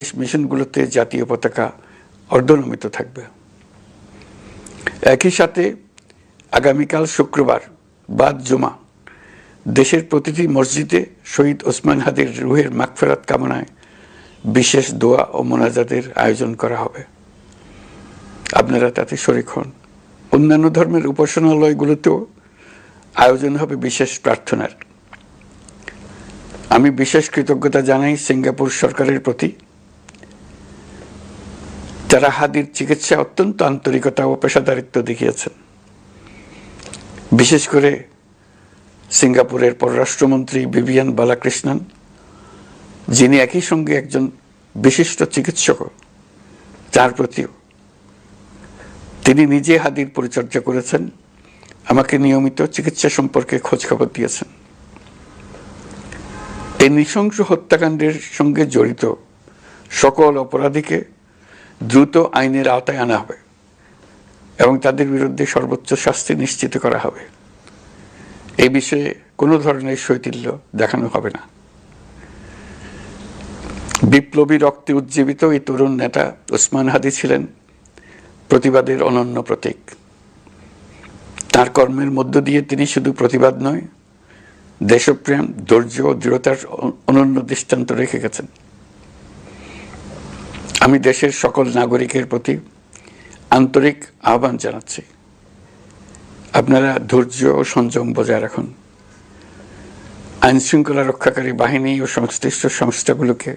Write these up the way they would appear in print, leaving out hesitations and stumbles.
মিশনগুলোতে জাতীয় পতাকা অর্ধনমিত থাকবে। একই সাথে আগামীকাল শুক্রবার বাদ জুমা দেশের প্রতিটি মসজিদে শহীদ ওসমান হাদির রুহের মাগফিরাত কামনায় বিশেষ দোয়া ও মোনাজাতের আয়োজন করা হবে। আপনারা তাতে শরীক হন। অন্যান্য ধর্মের উপাসনালয়গুলোতেও আয়োজন হবে বিশেষ প্রার্থনার। আমি বিশেষ কৃতজ্ঞতা জানাই সিঙ্গাপুর সরকারের প্রতি, যারা হাদির চিকিৎসায় অত্যন্ত আন্তরিকতা ও পেশাদারিত্ব দেখিয়েছেন। বিশেষ করে সিঙ্গাপুরের পররাষ্ট্রমন্ত্রী ভিভিয়ান বালাকৃষ্ণন, যিনি একই সঙ্গে একজন বিশিষ্ট চিকিৎসক, তার প্রতিও তিনি নিজে হাদির পরিচর্যা করেছেন, আমাকে নিয়মিত চিকিৎসা সম্পর্কে খোঁজখবর দিয়েছেন। এই নৃশংস হত্যাকাণ্ডের সঙ্গে জড়িত সকল অপরাধীকে দ্রুত আইনের আওতায় আনা হবে এবং তাদের বিরুদ্ধে সর্বোচ্চ শাস্তি নিশ্চিত করা হবে। এই বিষয়ে কোনো ধরনের শৈথিল্য দেখানো হবে না। বিপ্লবী রক্তে উজ্জীবিত এই তরুণ নেতা ওসমান হাদি ছিলেন প্রতিবাদের অনন্য প্রতীক। তার কর্মের মধ্য দিয়ে তিনি শুধু প্রতিবাদ নয়, দেশপ্রেম, ধৈর্য ও দৃঢ়তার অনন্য দৃষ্টান্ত রেখে গেছেন। আমি দেশের সকল নাগরিকের প্রতি আন্তরিক আহ্বান জানাচ্ছি, আপনারা ধৈর্য ও সংযম বজায় রাখুন। আইনশৃঙ্খলা রক্ষাকারী বাহিনী ও সংশ্লিষ্ট সংস্থাগুলোকে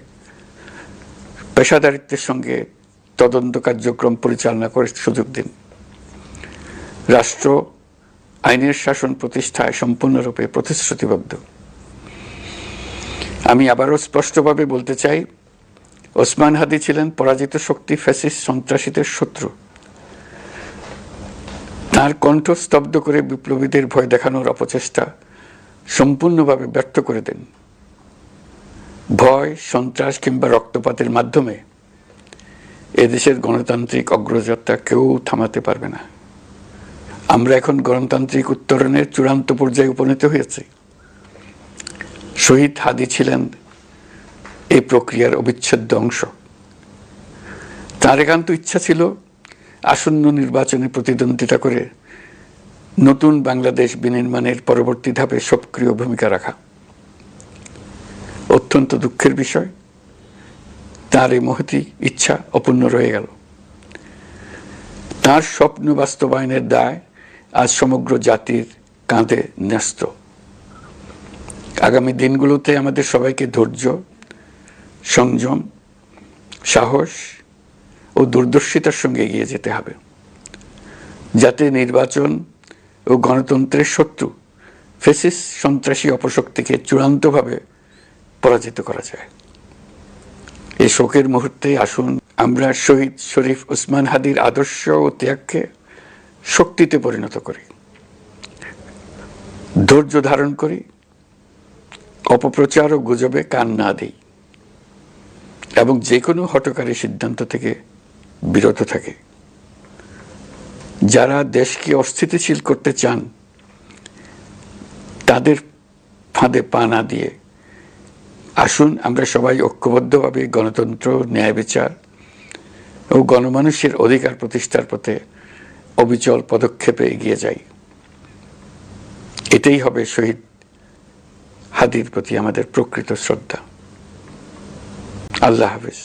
পেশাদারিত্বের সঙ্গে তদন্ত কার্যক্রম পরিচালনা করে সুযোগ দিন। রাষ্ট্র আইনের শাসন প্রতিষ্ঠায় সম্পূর্ণরূপে প্রতিশ্রুতিবদ্ধ। আমি আবারও স্পষ্টভাবে বলতে চাই, ওসমান হাদি ছিলেন পরাজিত শক্তি ফ্যাসিস্ট সন্ত্রাসীদের শত্রু। তার কণ্ঠ স্তব্ধ করে বিপ্লবীদের ভয় দেখানোর অপচেষ্টা সম্পূর্ণভাবে ব্যর্থ করে দেন। ভয়, সন্ত্রাস কিংবা রক্তপাতের মাধ্যমে এদেশের গণতান্ত্রিক অগ্রযাত্রা কেউ থামাতে পারবে না। আমরা এখন গণতান্ত্রিক উত্তরণের চূড়ান্ত পর্যায়ে উপনীত হয়েছি। শহীদ হাদি ছিলেন এই প্রক্রিয়ার অবিচ্ছেদ্য অংশ। তার একান্ত ইচ্ছা ছিল আসন্ন নির্বাচনে প্রতিদ্বন্দ্বিতা করে নতুন বাংলাদেশ বিনির্মাণের পরবর্তী ধাপে সক্রিয় ভূমিকা রাখা। অত্যন্ত দুঃখের বিষয়, তার এই মহতী ইচ্ছা অপূর্ণ রয়ে গেল। তার স্বপ্ন বাস্তবায়নের দায় আজ সমগ্র জাতির কাঁধে ন্যস্ত। আগামী দিনগুলোতে আমাদের সবাইকে ধৈর্য, সংযম, সাহস ও দূরদর্শিতার সঙ্গে এগিয়ে যেতে হবে, যাতে নির্বাচন ও গণতন্ত্রের শত্রু ফ্যাসিস্ট সন্ত্রাসী অপশক্তিকে চূড়ান্তভাবে পরাজিত করা যায়। এই শোকের মুহূর্তে আসুন আমরা শহীদ শরীফ ওসমান হাদির আদর্শ ও ত্যাগকে শক্তিতে পরিণত করি, ধৈর্য ধারণ করি, অপপ্রচার ও গুজবে কান না দিই এবং যে কোনো হঠকারী সিদ্ধান্ত থেকে বিরত থাকে। যারা দেশকে অস্থিতিশীল করতে চান তাদের ফাঁদে পা না দিয়ে আসুন আমরা সবাই ঐক্যবদ্ধভাবে গণতন্ত্র, ন্যায় বিচার ও গণমানুষের অধিকার প্রতিষ্ঠার পথে অবিচল পদক্ষেপে এগিয়ে যাই। এটাই হবে শহীদ হাদির প্রতি আমাদের প্রকৃত শ্রদ্ধা। আল্লাহ হাফেজ।